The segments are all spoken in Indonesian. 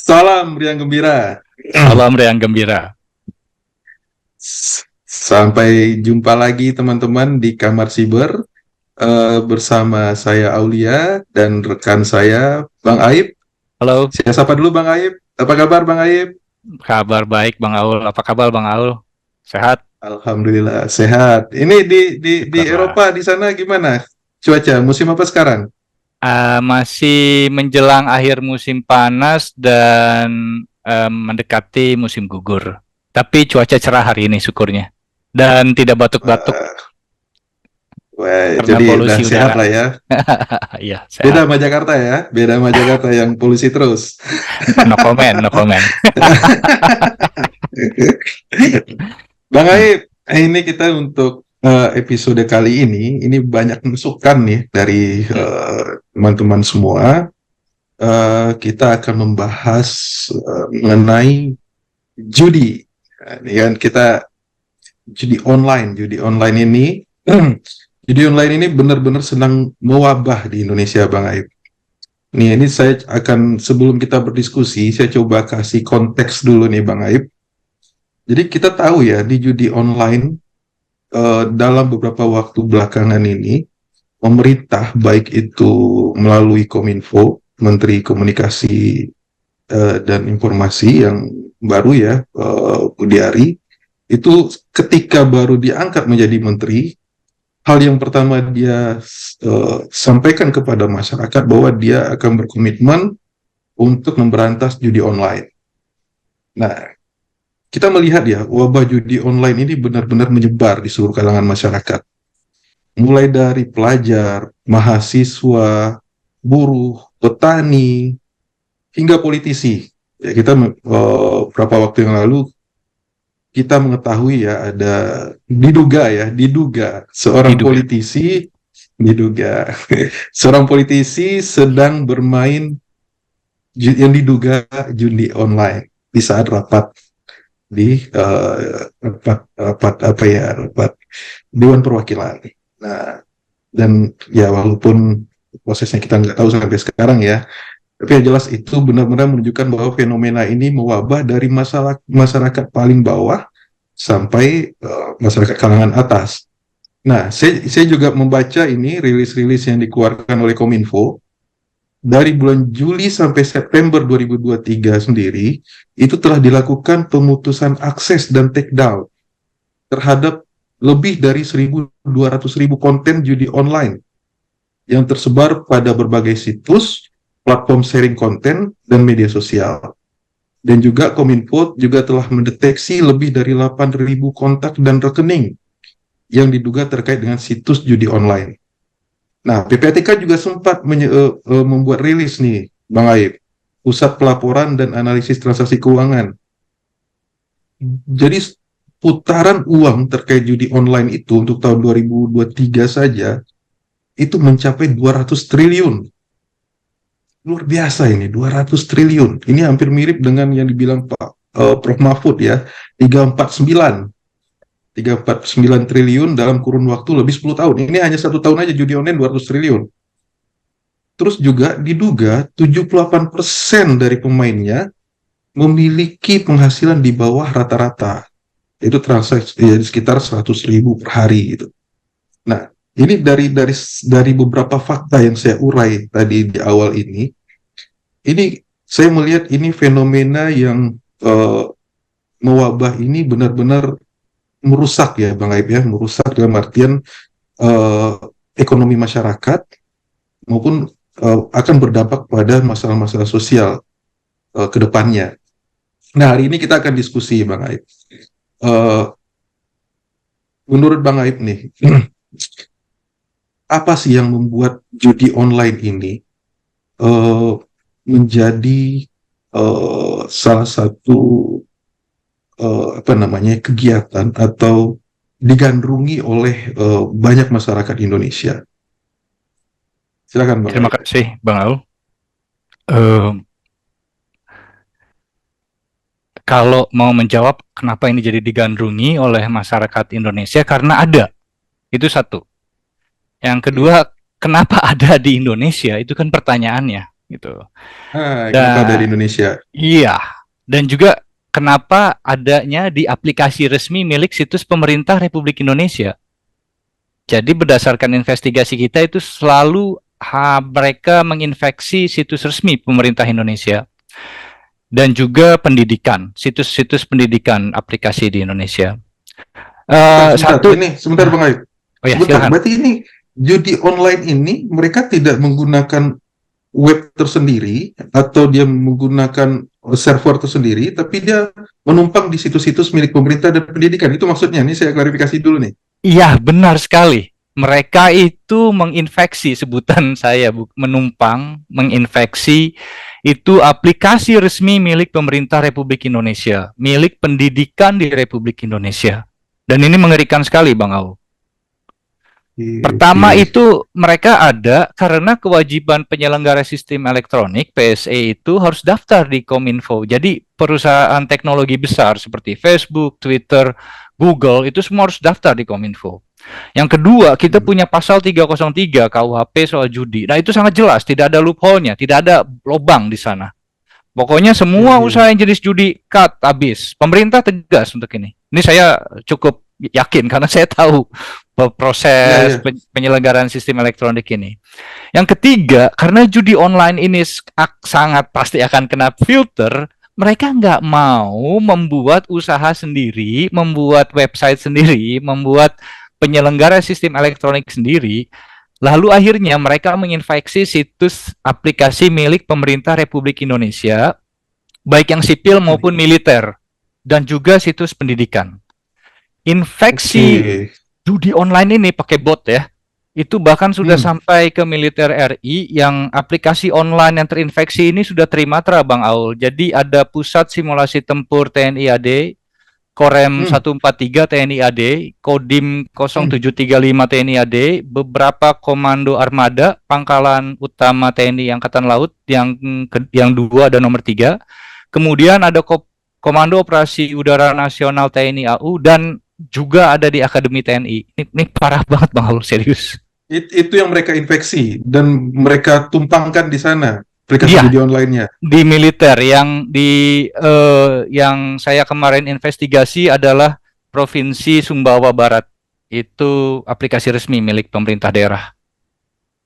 Salam riang gembira. Salam riang gembira. Sampai jumpa lagi teman-teman di Kamar Siber bersama saya Aulia dan rekan saya Bang Aib. Halo. Saya sapa dulu Bang Aib. Apa kabar Bang Aib? Kabar baik Bang Aul. Apa kabar Bang Aul? Sehat? Alhamdulillah sehat. Ini di Syukurlah. Eropa di sana gimana? Cuaca musim apa sekarang? Masih menjelang akhir musim panas dan mendekati musim gugur. Tapi cuaca cerah hari ini syukurnya. Dan tidak batuk-batuk Wah, wah, karena jadi udah polusi sehat udara. lah ya. Iya, Beda sehat. sama Jakarta ya. Beda sama Jakarta yang polusi terus. No comment, no comment. Bang Aib, ini kita untuk episode kali ini banyak masukan nih dari teman-teman semua. Kita akan membahas mengenai judi. Nah, ini kan kita judi online. Judi online ini, judi online ini benar-benar sedang mewabah di Indonesia, Bang Aib. Ini saya akan, sebelum kita berdiskusi, saya coba kasih konteks dulu nih, Bang Aib. Jadi kita tahu ya, di judi online dalam beberapa waktu belakangan ini, pemerintah baik itu melalui Kominfo, Menteri Komunikasi dan Informasi yang baru ya, Budiari, itu ketika baru diangkat menjadi menteri, hal yang pertama dia sampaikan kepada masyarakat bahwa dia akan berkomitmen untuk memberantas judi online. Nah, kita melihat ya, wabah judi online ini benar-benar menyebar di seluruh kalangan masyarakat. Mulai dari pelajar, mahasiswa, buruh, petani, hingga politisi. Ya, kita beberapa waktu yang lalu kita mengetahui ya ada diduga seorang politisi seorang politisi sedang bermain yang diduga judi online di saat rapat di rapat Dewan Perwakilan. Nah, dan ya walaupun prosesnya kita nggak tahu sampai sekarang ya, tapi yang jelas itu benar-benar menunjukkan bahwa fenomena ini mewabah dari masyarakat paling bawah sampai masyarakat kalangan atas. Nah, saya juga membaca ini rilis-rilis yang dikeluarkan oleh Kominfo dari bulan Juli sampai September 2023 sendiri, itu telah dilakukan pemutusan akses dan takedown terhadap lebih dari 1.200.000 konten judi online yang tersebar pada berbagai situs, platform sharing konten, dan media sosial. Dan juga Kominfo juga telah mendeteksi lebih dari 8.000 kontak dan rekening yang diduga terkait dengan situs judi online. Nah, PPATK juga sempat membuat rilis nih, Bang Aib, Pusat Pelaporan dan Analisis Transaksi Keuangan. Jadi putaran uang terkait judi online itu untuk tahun 2023 saja itu mencapai 200 triliun. Luar biasa ini, 200 triliun. Ini hampir mirip dengan yang dibilang Pak Prof. Mahfud ya, 349 triliun dalam kurun waktu lebih 10 tahun. Ini hanya 1 tahun aja judi online 200 triliun. Terus juga diduga 78% dari pemainnya memiliki penghasilan di bawah rata-rata. Itu transaksi ya, sekitar 100.000 per hari gitu. Nah, ini dari beberapa fakta yang saya urai tadi di awal ini saya melihat ini fenomena yang mewabah ini benar-benar merusak ya Bang Aib ya, merusak dalam artian ekonomi masyarakat maupun akan berdampak pada masalah-masalah sosial ke depannya. Nah, hari ini kita akan diskusi Bang Aib. Menurut Bang Aib nih, apa sih yang membuat judi online ini menjadi salah satu kegiatan atau digandrungi oleh banyak masyarakat Indonesia? Silakan Bang. Terima kasih Bang Aul. Kalau mau menjawab kenapa ini jadi digandrungi oleh masyarakat Indonesia, karena ada. Itu satu. Yang kedua, kenapa ada di Indonesia? Itu kan pertanyaannya. gitu. Kenapa dari Dan Indonesia? iya, dan juga kenapa adanya di aplikasi resmi milik situs pemerintah Republik Indonesia. Jadi berdasarkan investigasi kita itu selalu mereka menginfeksi situs resmi pemerintah Indonesia dan juga pendidikan, situs-situs pendidikan aplikasi di Indonesia. Sebentar, Satu, ini sebentar Bang Aib. oh ya Sebentar, silahkan. berarti ini judi online ini mereka tidak menggunakan web tersendiri atau dia menggunakan server tersendiri, tapi dia menumpang di situs-situs milik pemerintah dan pendidikan. Itu maksudnya. Ini saya klarifikasi dulu nih. Iya, benar sekali. Mereka itu menginfeksi, sebutan saya menumpang, menginfeksi itu aplikasi resmi milik pemerintah Republik Indonesia, milik pendidikan di Republik Indonesia. Dan ini mengerikan sekali, Bang Au. Pertama Oke. itu mereka ada karena kewajiban penyelenggara sistem elektronik PSE itu harus daftar di Kominfo. Jadi perusahaan teknologi besar seperti Facebook, Twitter, Google itu semua harus daftar di Kominfo. Yang kedua, kita punya pasal 303 KUHP soal judi. Nah, itu sangat jelas, tidak ada loophole-nya, tidak ada lubang di sana. Pokoknya semua usaha yang jenis judi cut habis. Pemerintah tegas untuk ini. Ini saya cukup yakin karena saya tahu proses penyelenggaraan sistem elektronik ini. Yang ketiga, karena judi online ini sangat pasti akan kena filter, mereka nggak mau membuat usaha sendiri, membuat website sendiri, membuat penyelenggara sistem elektronik sendiri. Lalu akhirnya mereka menginfeksi situs aplikasi milik pemerintah Republik Indonesia, baik yang sipil maupun militer, dan juga situs pendidikan. Infeksi judi online ini pakai bot ya, itu bahkan sudah sampai ke militer RI yang aplikasi online yang terinfeksi ini sudah Trimatra, Bang Aul. Jadi ada Pusat Simulasi Tempur TNI AD, Korem 143 TNI AD, Kodim 0735 TNI AD, beberapa komando armada, pangkalan utama TNI Angkatan Laut yang 2 dan nomor 3. Kemudian ada Komando Operasi Udara Nasional TNI AU dan juga ada di Akademi TNI. Ini parah banget Bang Aul, serius. Itu yang mereka infeksi dan mereka tumpangkan di sana aplikasi judi online-nya. Di militer yang saya kemarin investigasi adalah Provinsi Sumbawa Barat. Itu aplikasi resmi milik pemerintah daerah.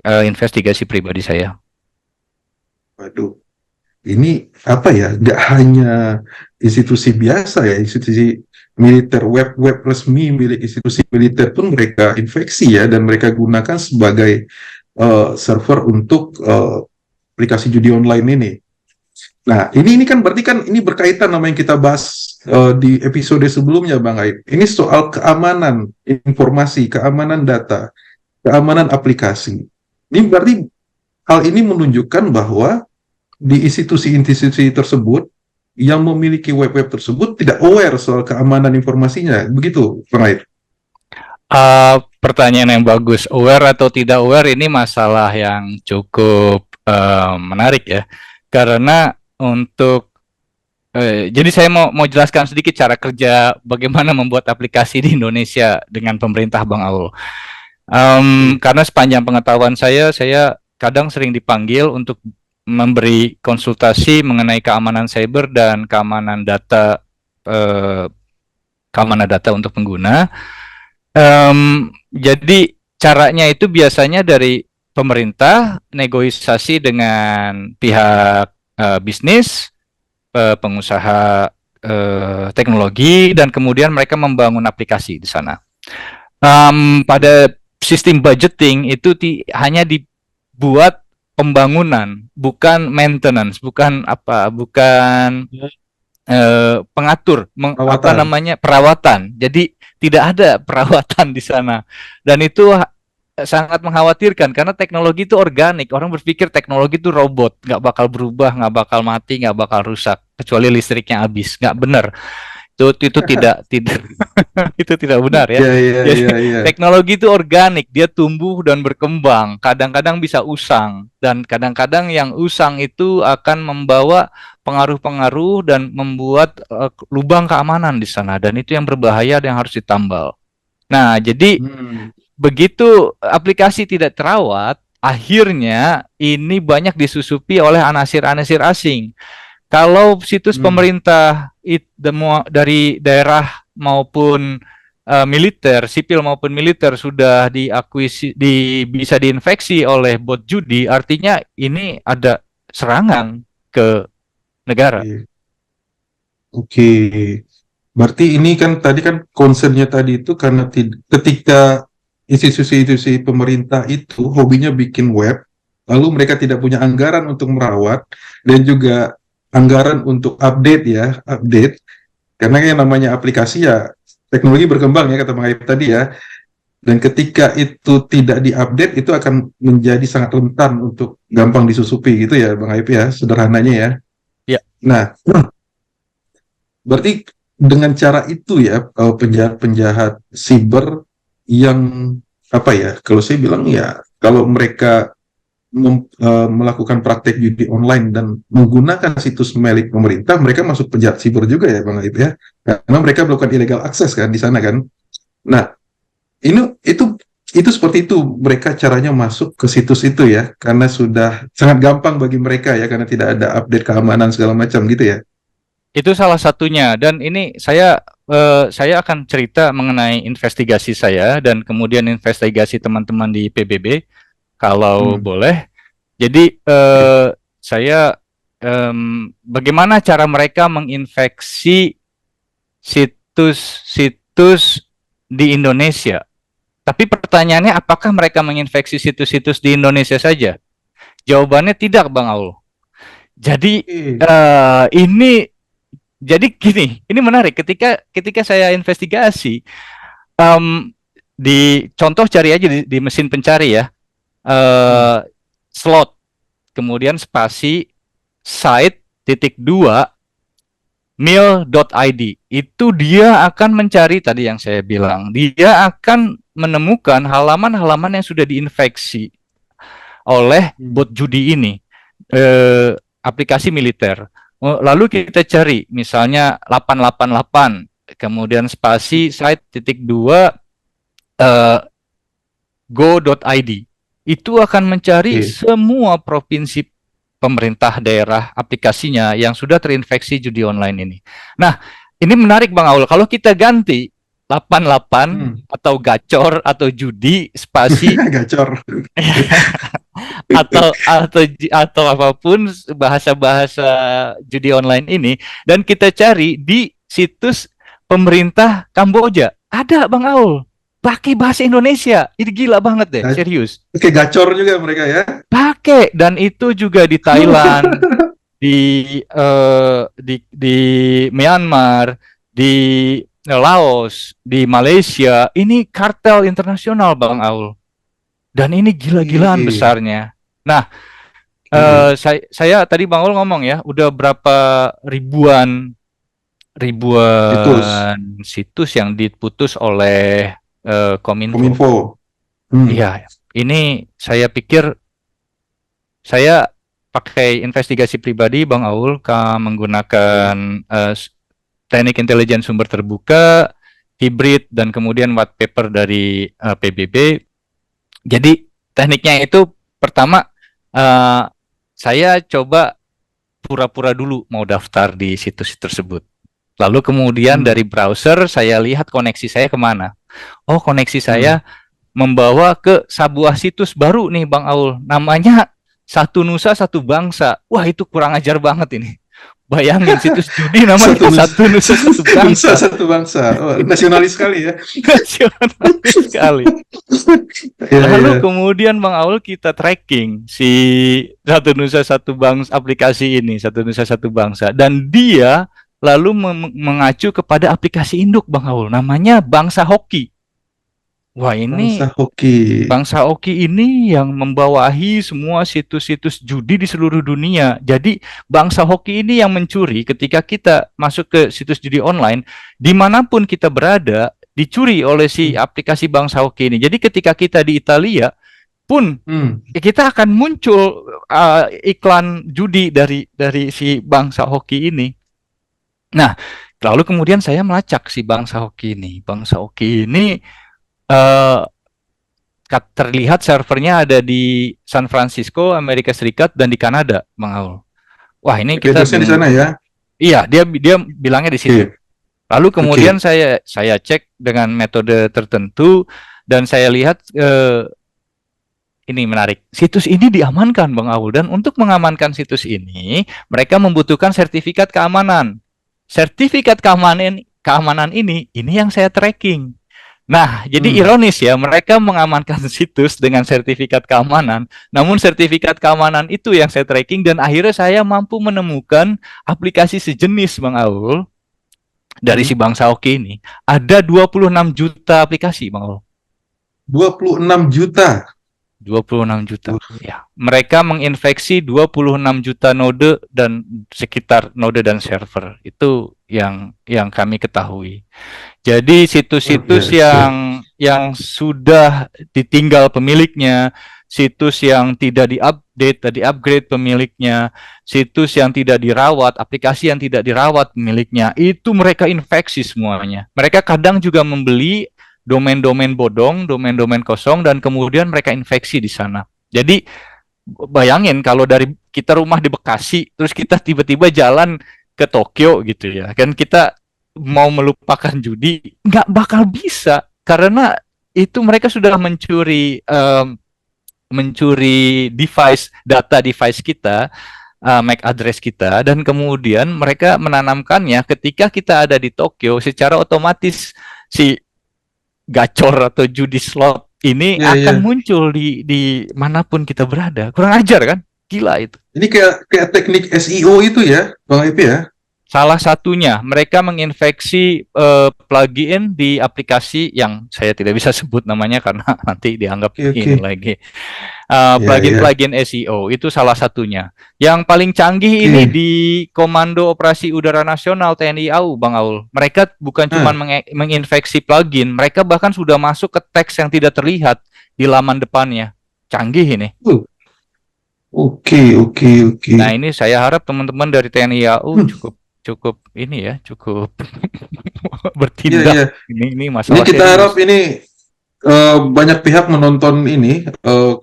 Investigasi pribadi saya. Waduh, ini apa ya? Nggak hanya institusi biasa ya, institusi militer, web resmi milik institusi militer pun mereka infeksi ya, dan mereka gunakan sebagai server untuk aplikasi judi online ini. Nah, ini kan berarti kan ini berkaitan sama yang kita bahas di episode sebelumnya, Bang Aib. Ini soal keamanan informasi, keamanan data, keamanan aplikasi. Ini berarti hal ini menunjukkan bahwa di institusi-institusi tersebut yang memiliki web-web tersebut tidak aware soal keamanan informasinya. Begitu, Bang Aib? Pertanyaan yang bagus. Aware atau tidak aware ini masalah yang cukup menarik ya. Karena untuk jadi saya mau jelaskan sedikit cara kerja bagaimana membuat aplikasi di Indonesia dengan pemerintah, Bang Aul. Karena sepanjang pengetahuan saya kadang sering dipanggil untuk memberi konsultasi mengenai keamanan cyber dan keamanan data untuk pengguna. Jadi caranya itu biasanya dari pemerintah negosiasi dengan pihak bisnis, pengusaha teknologi, dan kemudian mereka membangun aplikasi di sana. Pada sistem budgeting itu hanya dibuat pembangunan, bukan maintenance, bukan pengatur, perawatan. Jadi tidak ada perawatan di sana, dan itu sangat mengkhawatirkan karena teknologi itu organik. Orang berpikir teknologi itu robot, nggak bakal berubah, nggak bakal mati, nggak bakal rusak kecuali listriknya habis. Nggak benar. Itu tidak itu tidak benar ya. Jadi, teknologi itu organik, dia tumbuh dan berkembang. Kadang-kadang bisa usang, dan kadang-kadang yang usang itu akan membawa pengaruh-pengaruh dan membuat lubang keamanan di sana, dan itu yang berbahaya dan harus ditambal. Nah, jadi begitu aplikasi tidak terawat, akhirnya ini banyak disusupi oleh anasir-anasir asing. Kalau situs Hmm. pemerintah dari daerah maupun militer, sipil maupun militer sudah diakuisi, bisa diinfeksi oleh bot judi, artinya ini ada serangan ke negara. Oke. Oke. Berarti ini kan tadi kan concernnya tadi itu karena ketika institusi-institusi pemerintah itu hobinya bikin web, lalu mereka tidak punya anggaran untuk merawat dan juga anggaran untuk update ya, update. Karena yang namanya aplikasi ya teknologi berkembang ya kata Bang Aib tadi ya. Dan ketika itu tidak diupdate itu akan menjadi sangat rentan untuk gampang disusupi gitu ya Bang Aib ya, sederhananya ya. Ya, Nah, berarti dengan cara itu ya penjahat-penjahat siber yang apa ya? Kalau saya bilang ya kalau mereka melakukan praktek judi online dan menggunakan situs milik pemerintah, mereka masuk penjahat siber juga ya Bang Aib ya. Karena mereka melakukan illegal access kan di sana kan. Nah, ini itu seperti itu mereka caranya masuk ke situs itu ya karena sudah sangat gampang bagi mereka ya karena tidak ada update keamanan segala macam gitu ya. itu salah satunya. Dan ini saya akan cerita mengenai investigasi saya dan kemudian investigasi teman-teman di PBB, kalau Hmm. boleh. Jadi Oke. saya bagaimana cara mereka menginfeksi situs-situs di Indonesia. Tapi pertanyaannya, apakah mereka menginfeksi situs-situs di Indonesia saja? Jawabannya tidak, Bang Aul. Jadi ini jadi gini, ini menarik. Ketika saya investigasi, em, di contoh cari aja di mesin pencari ya, Hmm. slot, kemudian spasi, site, titik dua, mil.id, itu dia akan mencari tadi yang saya bilang, dia akan menemukan halaman-halaman yang sudah diinfeksi oleh bot Hmm. judi ini, aplikasi militer. Lalu kita cari misalnya 888, kemudian spasi site titik dua, go.id, itu akan mencari Oke. semua provinsi, pemerintah daerah, aplikasinya yang sudah terinfeksi judi online ini. Nah, ini menarik Bang Aul. Kalau kita ganti 88 Hmm. atau gacor atau judi spasi Gacor. atau apapun bahasa-bahasa judi online ini, dan kita cari di situs pemerintah Kamboja, ada Bang Aul pakai bahasa Indonesia. Ini gila banget deh, serius. Oke, gacor juga mereka ya. Pakai, dan itu juga di Thailand, di Myanmar, di Laos, di Malaysia. Ini kartel internasional Bang Aul. Dan ini gila-gilaan Oke. besarnya. Nah, Oke. saya tadi Bang Ul ngomong ya, udah berapa ribuan Situs ribuan situs yang diputus oleh Kominfo. Kominfo. Hmm. Iya, ini saya pikir saya pakai investigasi pribadi Bang Aul, menggunakan Oke. teknik intelijen sumber terbuka, hibrid, dan kemudian white paper dari PBB. Jadi tekniknya itu pertama, uh, saya coba pura-pura dulu mau daftar di situs tersebut. Lalu kemudian Hmm. dari browser saya lihat koneksi saya kemana. Oh, koneksi Hmm. saya membawa ke sebuah situs baru nih Bang Aul. Namanya Satu Nusa Satu Bangsa. Wah, itu kurang ajar banget ini. Bayangin, situs judi namanya Satu nusa, Satu Nusa Satu satu nusa, Bangsa. satu bangsa. Oh, nasionalis sekali ya. Nasionalis sekali. Iya, iya. Lalu kemudian Bang Aul kita tracking si Satu Nusa Satu Bangsa, aplikasi ini Satu Nusa Satu Bangsa, dan dia lalu mengacu kepada aplikasi induk Bang Aul, namanya Bangsa Hoki. Wah, Bangsa ini hoki. Bangsa Hoki ini yang membawahi semua situs-situs judi di seluruh dunia. Jadi Bangsa Hoki ini yang mencuri ketika kita masuk ke situs judi online, dimanapun kita berada, dicuri oleh si Hmm. aplikasi Bangsa Hoki ini. Jadi ketika kita di Italia pun, Hmm. kita akan muncul iklan judi dari si Bangsa Hoki ini. Nah, lalu kemudian saya melacak si Bangsa Hoki ini. Bangsa Hoki ini uh, terlihat servernya ada di San Francisco, Amerika Serikat, dan di Kanada, Bang Aul. Wah, ini kita Address-nya di sana ya. Iya, dia bilangnya di situ. Oke. Lalu kemudian Oke. saya cek dengan metode tertentu dan saya lihat ini menarik. Situs ini diamankan, Bang Aul, dan untuk mengamankan situs ini, mereka membutuhkan sertifikat keamanan. Sertifikat keamanan ini yang saya tracking. Nah, jadi ironis ya, mereka mengamankan situs dengan sertifikat keamanan, namun sertifikat keamanan itu yang saya tracking dan akhirnya saya mampu menemukan aplikasi sejenis, Bang Aul, dari si Bang Saoki ini. Ada 26 juta aplikasi, Bang Aul. 26 juta. 26 juta. Ya, mereka menginfeksi 26 juta node dan sekitar node dan server. Itu yang kami ketahui. Jadi situs-situs yang sudah ditinggal pemiliknya, situs yang tidak di-upgrade pemiliknya, situs yang tidak dirawat, aplikasi yang tidak dirawat pemiliknya, itu mereka infeksi semuanya. Mereka kadang juga membeli domain-domain bodong, domain-domain kosong, dan kemudian mereka infeksi di sana. Jadi bayangin kalau dari kita rumah di Bekasi, terus kita tiba-tiba jalan ke Tokyo gitu ya, kan kita mau melupakan judi, nggak bakal bisa, karena itu mereka sudah mencuri data device kita, MAC address kita, dan kemudian mereka menanamkannya ketika kita ada di Tokyo, secara otomatis si gacor atau judi slot ini akan muncul di manapun kita berada. Kurang ajar kan? Gila itu. Ini kayak teknik SEO itu ya, Bang IP ya? Salah satunya, mereka menginfeksi plugin di aplikasi yang saya tidak bisa sebut namanya karena nanti dianggap ini lagi. Plugin-plugin SEO itu salah satunya. Yang paling canggih ini di Komando Operasi Udara Nasional TNI AU, Bang Aul. Mereka bukan cuma menginfeksi plugin, mereka bahkan sudah masuk ke teks yang tidak terlihat di laman depannya. Canggih ini. Oke. Nah, ini saya harap teman-teman dari TNI AU cukup ini ya, cukup bertindak. Ini masalah. Ini kita harap ini banyak pihak menonton ini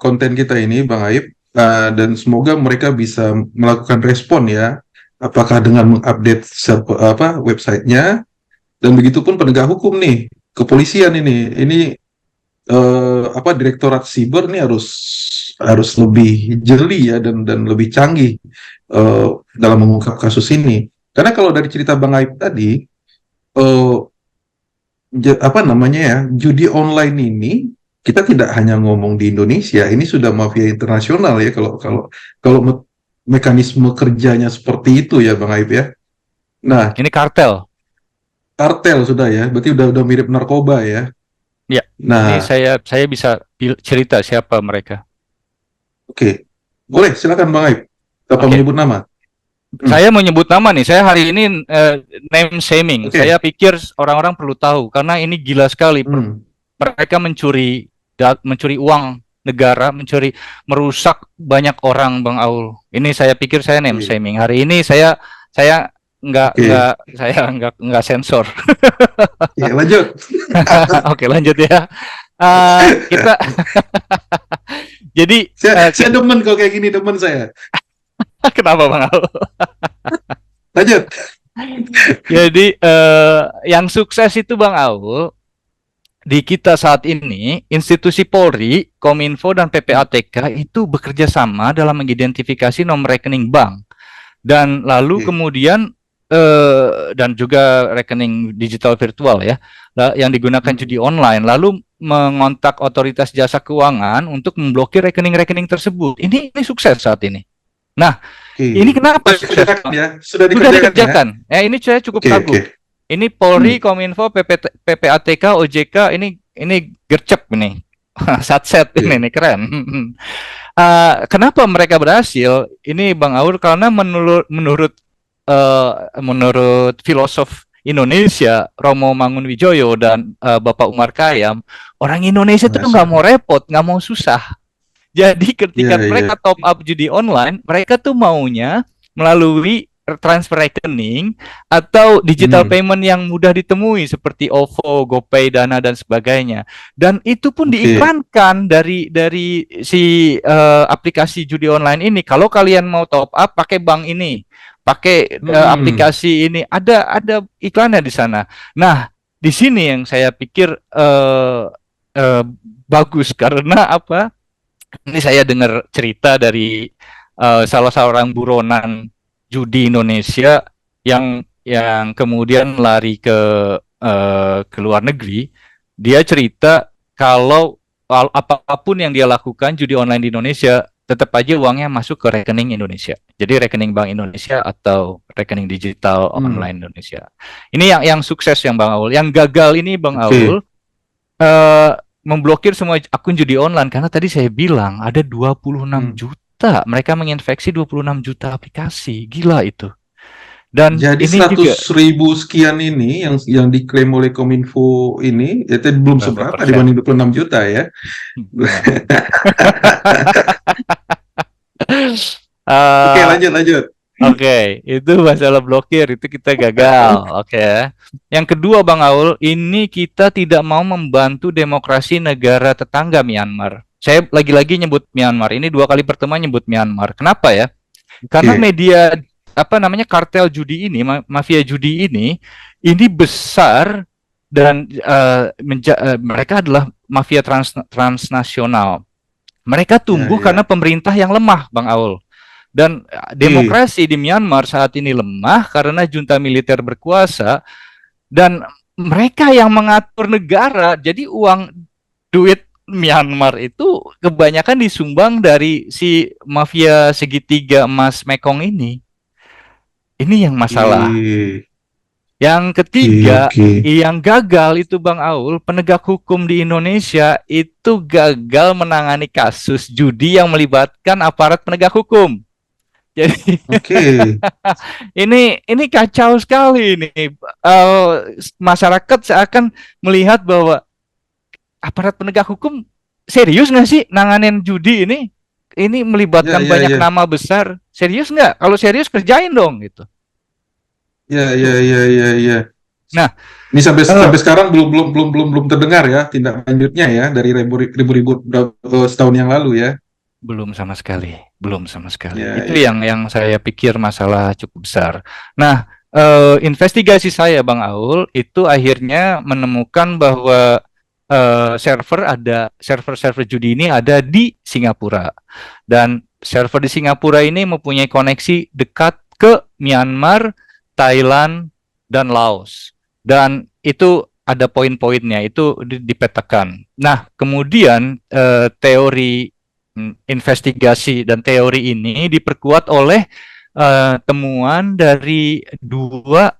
konten kita ini, Bang Aib, dan semoga mereka bisa melakukan respon ya, apakah dengan mengupdate websitenya, dan begitupun penegak hukum nih, kepolisian ini Direktorat Siber nih harus lebih jeli ya dan lebih canggih dalam mengungkap kasus ini. Karena kalau dari cerita Bang Aib tadi, judi online ini kita tidak hanya ngomong di Indonesia, ini sudah mafia internasional ya kalau mekanisme kerjanya seperti itu ya Bang Aib ya. Nah, ini kartel sudah ya, berarti udah mirip narkoba ya. Ya. Nah, ini saya bisa cerita siapa mereka. Oke. Boleh, silakan Bang Aib. Tanpa menyebut nama. Saya menyebut nama nih. Saya hari ini name shaming. Saya pikir orang-orang perlu tahu karena ini gila sekali. Mereka mencuri uang negara, merusak banyak orang, Bang Aul. Ini saya pikir saya name shaming. Hari ini saya nggak sensor. Ya, lanjut. Oke, lanjut ya. Kita jadi saya demen kalau kayak gini, demen saya. Kenapa Bang Aul? Lanjut. Jadi yang sukses itu Bang Aul di kita saat ini, institusi Polri, Kominfo dan PPATK itu bekerja sama dalam mengidentifikasi nomor rekening bank dan lalu kemudian dan juga rekening digital virtual ya yang digunakan judi online, lalu mengontak otoritas jasa keuangan untuk memblokir rekening-rekening tersebut. Ini sukses saat ini. Nah, ini kenapa sudah dikerjakan ya? Ini saya cukup kagum. Ini Polri, Kominfo, PPATK, OJK ini gercep ini. Satset ini keren. Kenapa mereka berhasil? Ini Bang Aur, karena menurut filosof Indonesia Romo Mangunwijoyo dan Bapak Umar Khayyam, orang Indonesia itu nggak mau repot, nggak mau susah. Jadi ketika mereka top up judi online, mereka tuh maunya melalui transfer rekening atau digital Hmm. payment yang mudah ditemui seperti OVO, GoPay, Dana dan sebagainya. Dan itu pun Oke. diiklankan dari si aplikasi judi online ini. Kalau kalian mau top up pakai bank ini, pakai Hmm. aplikasi ini, ada iklannya di sana. Nah, di sini yang saya pikir uh, bagus karena apa? Ini saya dengar cerita dari salah seorang buronan judi Indonesia yang kemudian lari ke luar negeri. Dia cerita kalau apapun yang dia lakukan judi online di Indonesia tetap aja uangnya masuk ke rekening Indonesia. Jadi rekening Bank Indonesia atau rekening digital Hmm. online Indonesia. Ini yang sukses yang Bang Aul. Yang gagal ini Bang Oke. Aul memblokir semua akun judi online karena tadi saya bilang ada 26 Hmm. juta. Mereka menginfeksi 26 juta aplikasi. Gila itu. Dan Jadi ini juga 100.000 sekian ini yang diklaim oleh Kominfo ini itu belum berapa seberapa persen? dibanding 26 juta ya. Ya. Oke, uh, lanjut lanjut. Oke, itu masalah blokir, itu kita gagal. Oke. Yang kedua, Bang Aul, ini kita tidak mau membantu demokrasi negara tetangga Myanmar. Saya lagi-lagi nyebut Myanmar. Ini 2 kali pertemuan nyebut Myanmar. Kenapa ya? Karena Oke. media apa namanya kartel judi ini, mafia judi ini besar dan mereka adalah mafia transnasional. Mereka Ya, tumbuh karena ya. pemerintah yang lemah, Bang Aul. Dan Oke. demokrasi di Myanmar saat ini lemah karena junta militer berkuasa dan mereka yang mengatur negara. Jadi duit Myanmar itu kebanyakan disumbang dari si mafia segitiga emas Mekong ini. Ini yang masalah. Oke. Yang Oke, ketiga, oke. yang gagal itu Bang Aul, penegak hukum di Indonesia itu gagal menangani kasus judi yang melibatkan aparat penegak hukum. Jadi Oke. ini kacau sekali ini. Masyarakat seakan melihat bahwa aparat penegak hukum serius nggak sih nanganin judi ini? Ini Ya, melibatkan ya, banyak ya. nama besar. Serius nggak? Kalau serius kerjain dong gitu. Ya, ya, Tuh. ya, ya, ya. Nah, Ini sampai eh, sampai sekarang belum terdengar ya tindak lanjutnya ya dari ribu-ribu setahun yang lalu ya. belum sama sekali, belum sama sekali. Ya, Itu ya. yang saya pikir masalah cukup besar. Nah, investigasi saya Bang Aul itu akhirnya menemukan bahwa server-server judi ini ada di Singapura dan server di Singapura ini mempunyai koneksi dekat ke Myanmar, Thailand, dan Laos. Dan itu ada poin-poinnya itu dipetakan. Nah, kemudian teori investigasi dan teori ini diperkuat oleh temuan dari dua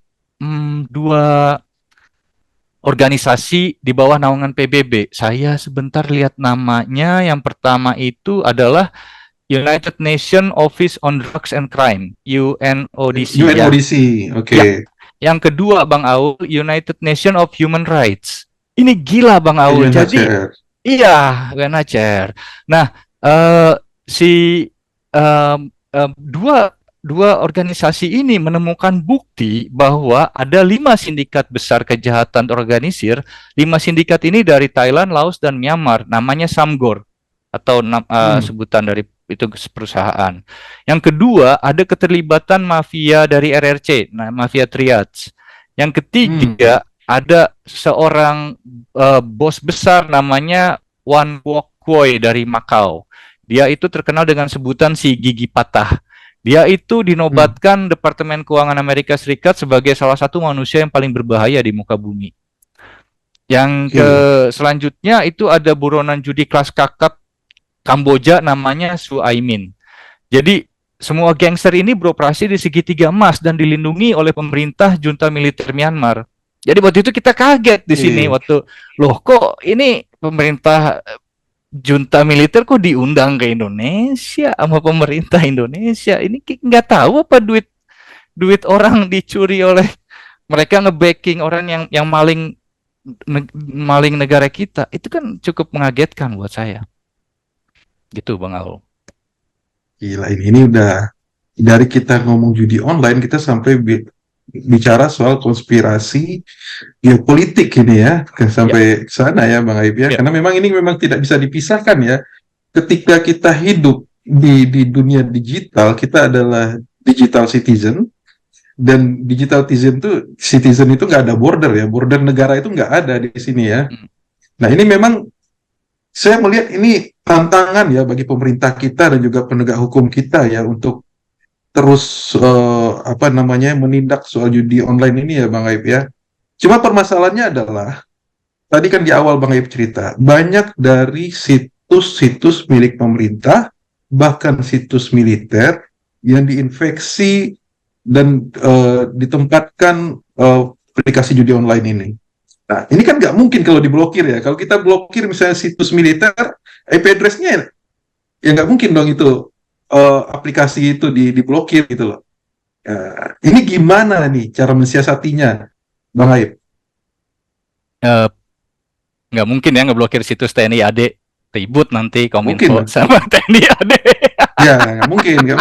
organisasi di bawah naungan PBB. Saya sebentar lihat namanya. Yang pertama itu adalah United Nations Office on Drugs and Crime, UNODC ya. UNODC. Ya. Oke. Yang kedua Bang Aul, United Nations of Human Rights. Ini gila Bang Aul. Jadi UNHCR. iya, UNHCR. Nah, eh, si dua dua organisasi ini menemukan bukti bahwa ada 5 sindikat besar kejahatan organisir. 5 sindikat ini dari Thailand, Laos, dan Myanmar. Namanya Samgor atau Hmm. sebutan dari itu perusahaan. Yang kedua, ada keterlibatan mafia dari RRC, nah, mafia triads. Yang Hmm. ketiga, ada seorang bos besar namanya Wan Kwok Koi dari Makau. Dia itu terkenal dengan sebutan si gigi patah. Dia itu Hmm. dinobatkan Departemen Keuangan Amerika Serikat sebagai salah satu manusia yang paling berbahaya di muka bumi. Yang Oke. selanjutnya itu ada buronan judi kelas kakap Kamboja namanya Suaimin. Jadi semua gangster ini beroperasi di segitiga emas dan dilindungi oleh pemerintah junta militer Myanmar. Jadi waktu itu kita kaget di sini Oke. waktu loh kok ini pemerintah junta militer kok diundang ke Indonesia sama pemerintah Indonesia. Ini nggak tahu apa duit duit orang dicuri oleh mereka ngebacking orang yang maling negara kita. Itu kan cukup mengagetkan buat saya. Gitu Bang Aul. Gila ini udah. dari kita ngomong judi online, kita sampai bicara soal konspirasi geopolitik ini ya, sampai sana ya Bang Aib ya. Karena memang ini memang tidak bisa dipisahkan ya. Ketika kita hidup di dunia digital, kita adalah digital citizen, dan digital citizen itu nggak ada border ya, border negara itu nggak ada di sini ya. Nah ini memang saya melihat ini tantangan ya bagi pemerintah kita dan juga penegak hukum kita ya untuk terus menindak soal judi online ini ya Bang Aib ya. Cuma permasalahannya adalah tadi kan di awal Bang Aib cerita, banyak dari situs-situs milik pemerintah bahkan situs militer yang diinfeksi dan ditempatkan aplikasi judi online ini. Nah, ini kan nggak mungkin kalau diblokir ya. Kalau kita blokir misalnya situs militer, IP address-nya ya nggak mungkin dong itu aplikasi itu diblokir gitu loh. Ini gimana nih cara mensiasatinya, Bang Aib? Nggak mungkin ya ngeblokir situs TNI AD, ribut nanti Kominfo Mungkin. sama TNI AD. Ya, nggak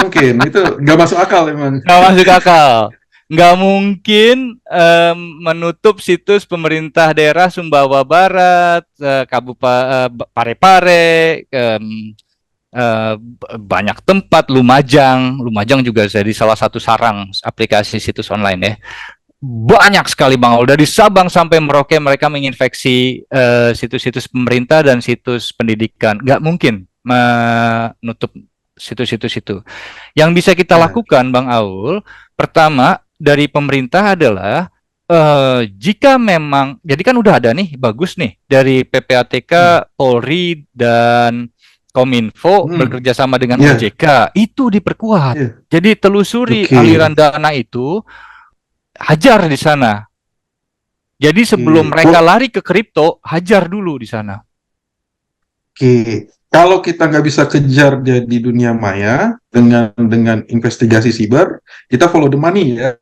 mungkin. Itu nggak masuk akal emang. Nggak masuk akal. Nggak mungkin menutup situs pemerintah daerah Sumbawa Barat, Kabupaten Parepare, banyak tempat, Lumajang juga jadi salah satu sarang aplikasi situs online ya. Banyak sekali Bang Aul, dari Sabang sampai Merauke mereka menginfeksi situs-situs pemerintah dan situs pendidikan. Nggak mungkin menutup situs-situs itu. Yang bisa kita lakukan Bang Aul, pertama dari pemerintah adalah jika memang, jadi kan udah ada nih, bagus nih, dari PPATK, Polri, dan Kominfo bekerja sama dengan OJK, itu diperkuat. Jadi telusuri aliran dana itu, hajar di sana. Jadi sebelum mereka lari ke kripto, hajar dulu di sana. Kalau kita nggak bisa kejar di dunia maya dengan investigasi siber, kita follow the money ya.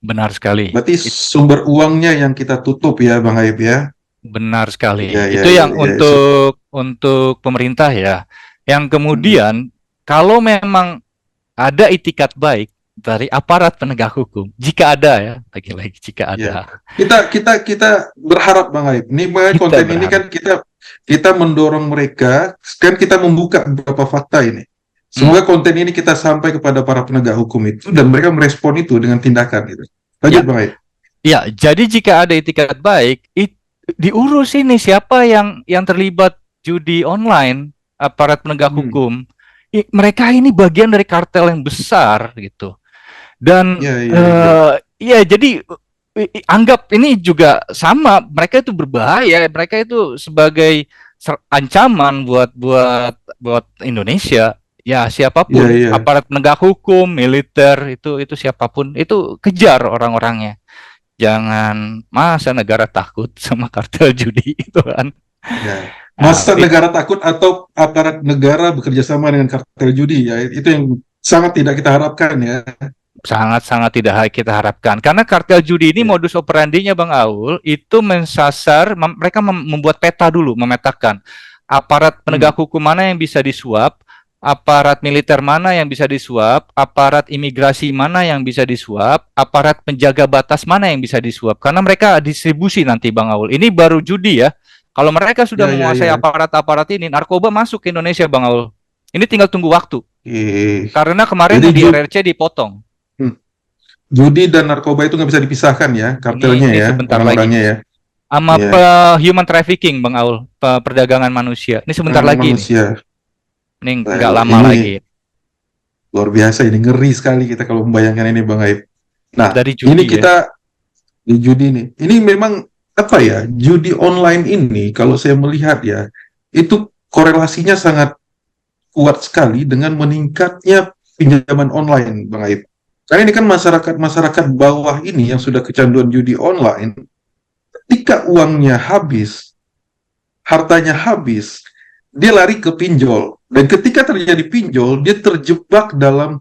Benar sekali. Berarti sumber uangnya yang kita tutup ya, Bang Aib ya. Benar sekali. Itu yang untuk pemerintah ya. Yang kemudian kalau memang ada itikat baik dari aparat penegak hukum, jika ada ya, lagi-lagi jika ada. Kita berharap Bang Aib. Ini konten berharap. Ini kan kita mendorong mereka, kan kita membuka beberapa fakta ini. Semoga konten ini kita sampai kepada para penegak hukum itu dan mereka merespon itu dengan tindakan itu. Lanjut Bang Aib. Ya, jadi jika ada itikat baik, diurus ini siapa yang terlibat judi online, aparat penegak hukum. Mereka ini bagian dari kartel yang besar gitu. Dan jadi anggap ini juga sama, mereka itu berbahaya, mereka itu sebagai ancaman buat Indonesia. Ya siapapun, aparat penegak hukum, militer, itu siapapun, itu kejar orang-orangnya. Jangan masa negara takut sama kartel judi itu kan. Masa negara takut atau aparat negara bekerja sama dengan kartel judi ya, itu yang sangat tidak kita harapkan ya. Sangat-sangat tidak kita harapkan. Karena kartel judi ini modus operandinya Bang Aul, itu mensasar, mereka membuat peta dulu, memetakan aparat penegak hukum mana yang bisa disuap, aparat militer mana yang bisa disuap, aparat imigrasi mana yang bisa disuap, aparat penjaga batas mana yang bisa disuap. Karena mereka distribusi nanti Bang Aul. Ini baru judi ya. Kalau mereka sudah menguasai aparat-aparat ini, narkoba masuk ke Indonesia Bang Aul. Ini tinggal tunggu waktu. Karena kemarin di RRC dipotong. Judi dan narkoba itu nggak bisa dipisahkan ya, kartelnya ini ya, sebentar lagi ya. Sama human trafficking Bang Aul, perdagangan manusia. Ini sebentar lagi nih. Ini nggak lama lagi. Luar biasa, ini ngeri sekali kita kalau membayangkan ini Bang Aib. Nah, dari judi, ini kita di judi nih. Ini memang apa ya? Judi online ini kalau saya melihat ya, itu korelasinya sangat kuat sekali dengan meningkatnya pinjaman online, Bang Aib. Karena ini kan masyarakat bawah ini yang sudah kecanduan judi online, ketika uangnya habis, hartanya habis, dia lari ke pinjol. Dan ketika terjadi pinjol, dia terjebak dalam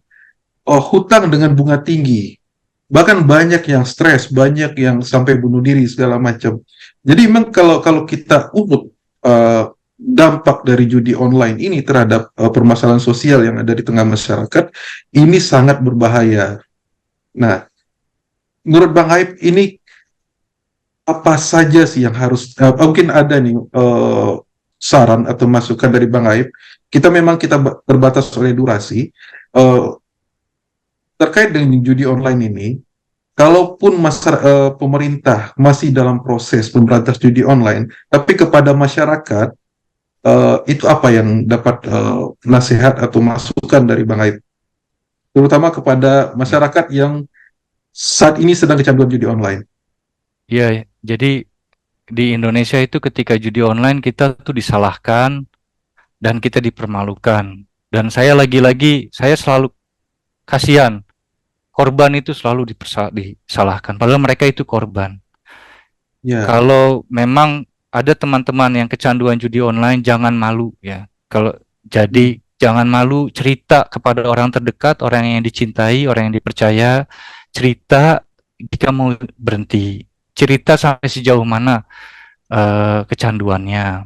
hutang dengan bunga tinggi. Bahkan banyak yang stres, banyak yang sampai bunuh diri segala macam. Jadi memang kalau kita urut dampak dari judi online ini terhadap permasalahan sosial yang ada di tengah masyarakat ini sangat berbahaya. Nah, menurut Bang Aib ini apa saja sih yang harus mungkin ada nih saran atau masukan dari Bang Aib. Kita memang terbatas oleh durasi terkait dengan judi online ini. Kalaupun pemerintah masih dalam proses memberantas judi online, tapi kepada masyarakat itu apa yang dapat nasihat atau masukan dari Bang Aib, terutama kepada masyarakat yang saat ini sedang kecanduan judi online? Ya, jadi di Indonesia itu ketika judi online kita tuh disalahkan dan kita dipermalukan. Dan saya selalu kasihan. Korban itu selalu disalahkan, padahal mereka itu korban. Ya. Kalau memang ada teman-teman yang kecanduan judi online, jangan malu ya. Jangan malu cerita kepada orang terdekat, orang yang dicintai, orang yang dipercaya. Cerita jika mau berhenti. Cerita sampai sejauh mana kecanduannya.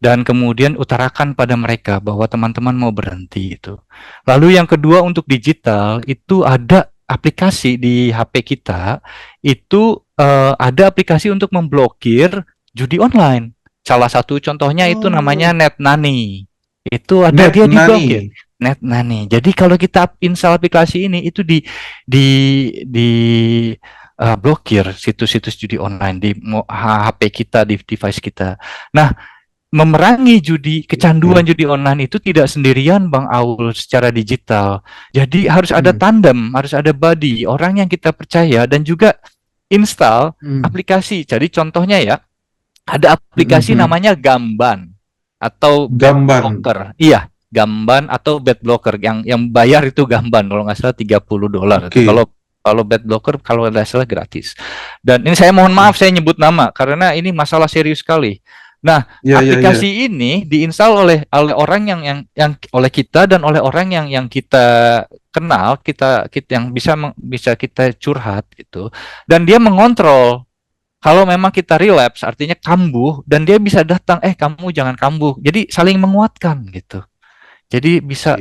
Dan kemudian utarakan pada mereka bahwa teman-teman mau berhenti itu. Lalu yang kedua, untuk digital itu ada aplikasi di HP kita, itu ada aplikasi untuk memblokir judi online. Salah satu contohnya itu namanya NetNani. Itu ada, dia diblokir. NetNani. Jadi kalau kita install aplikasi ini itu blokir situs-situs judi online di HP kita, di device kita. Nah, memerangi kecanduan judi online itu tidak sendirian, Bang Aul, secara digital. Jadi harus ada tandem, harus ada buddy, orang yang kita percaya, dan juga install aplikasi. Jadi contohnya ya, ada aplikasi namanya Gamban atau Bad Blocker. Iya, Gamban atau Bad Blocker. Yang bayar itu Gamban, kalau nggak salah $30. Okay. Kalau Bad Blocker kalau nggak salah gratis. Dan ini saya mohon maaf saya nyebut nama karena ini masalah serius sekali. Nah, aplikasi ini diinstal oleh orang yang oleh kita dan oleh orang yang kita kenal, kita yang bisa kita curhat gitu. Dan dia mengontrol kalau memang kita relapse, artinya kambuh, dan dia bisa datang, kamu jangan kambuh. Jadi saling menguatkan gitu. Jadi bisa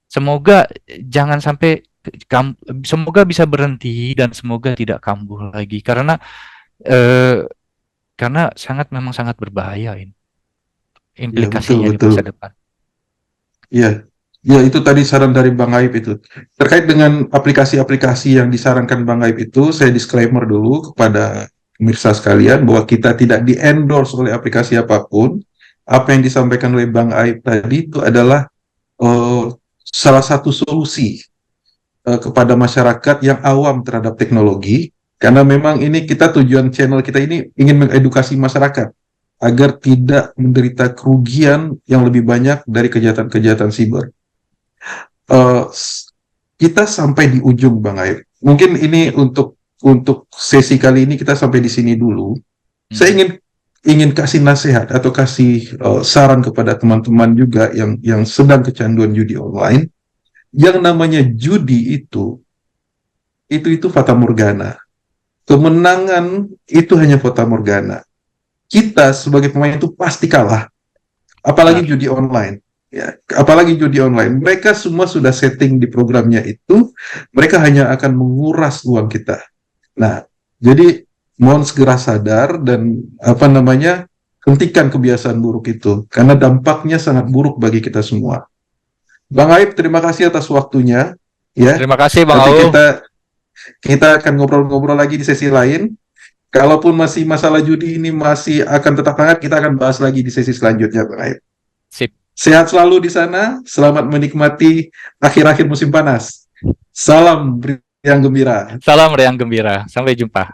semoga jangan sampai semoga bisa berhenti dan semoga tidak kambuh lagi karena memang sangat berbahaya ini implikasinya di masa depan. Iya, ya itu tadi saran dari Bang Aib itu. Terkait dengan aplikasi-aplikasi yang disarankan Bang Aib itu, saya disclaimer dulu kepada pemirsa sekalian bahwa kita tidak di-endorse oleh aplikasi apapun. Apa yang disampaikan oleh Bang Aib tadi itu adalah salah satu solusi kepada masyarakat yang awam terhadap teknologi. Karena memang ini tujuan channel kita ini ingin mengedukasi masyarakat agar tidak menderita kerugian yang lebih banyak dari kejahatan-kejahatan siber. Kita sampai di ujung, Bang Aib. Mungkin ini untuk sesi kali ini kita sampai di sini dulu. Saya ingin kasih nasihat atau kasih saran kepada teman-teman juga yang sedang kecanduan judi online. Yang namanya judi itu fata morgana. Kemenangan itu hanya fata morgana. Kita sebagai pemain itu pasti kalah. Apalagi judi online. Ya, apalagi judi online. Mereka semua sudah setting di programnya itu. Mereka hanya akan menguras uang kita. Nah, jadi mohon segera sadar dan hentikan kebiasaan buruk itu. Karena dampaknya sangat buruk bagi kita semua. Bang Aib, terima kasih atas waktunya. Ya. Terima kasih, Bang Aib. Kita akan ngobrol-ngobrol lagi di sesi lain. Kalaupun masih masalah judi ini masih akan tetap hangat, kita akan bahas lagi di sesi selanjutnya, Bang Aib. Sip. Sehat selalu di sana. Selamat menikmati akhir-akhir musim panas. Salam riang gembira. Salam riang gembira. Sampai jumpa.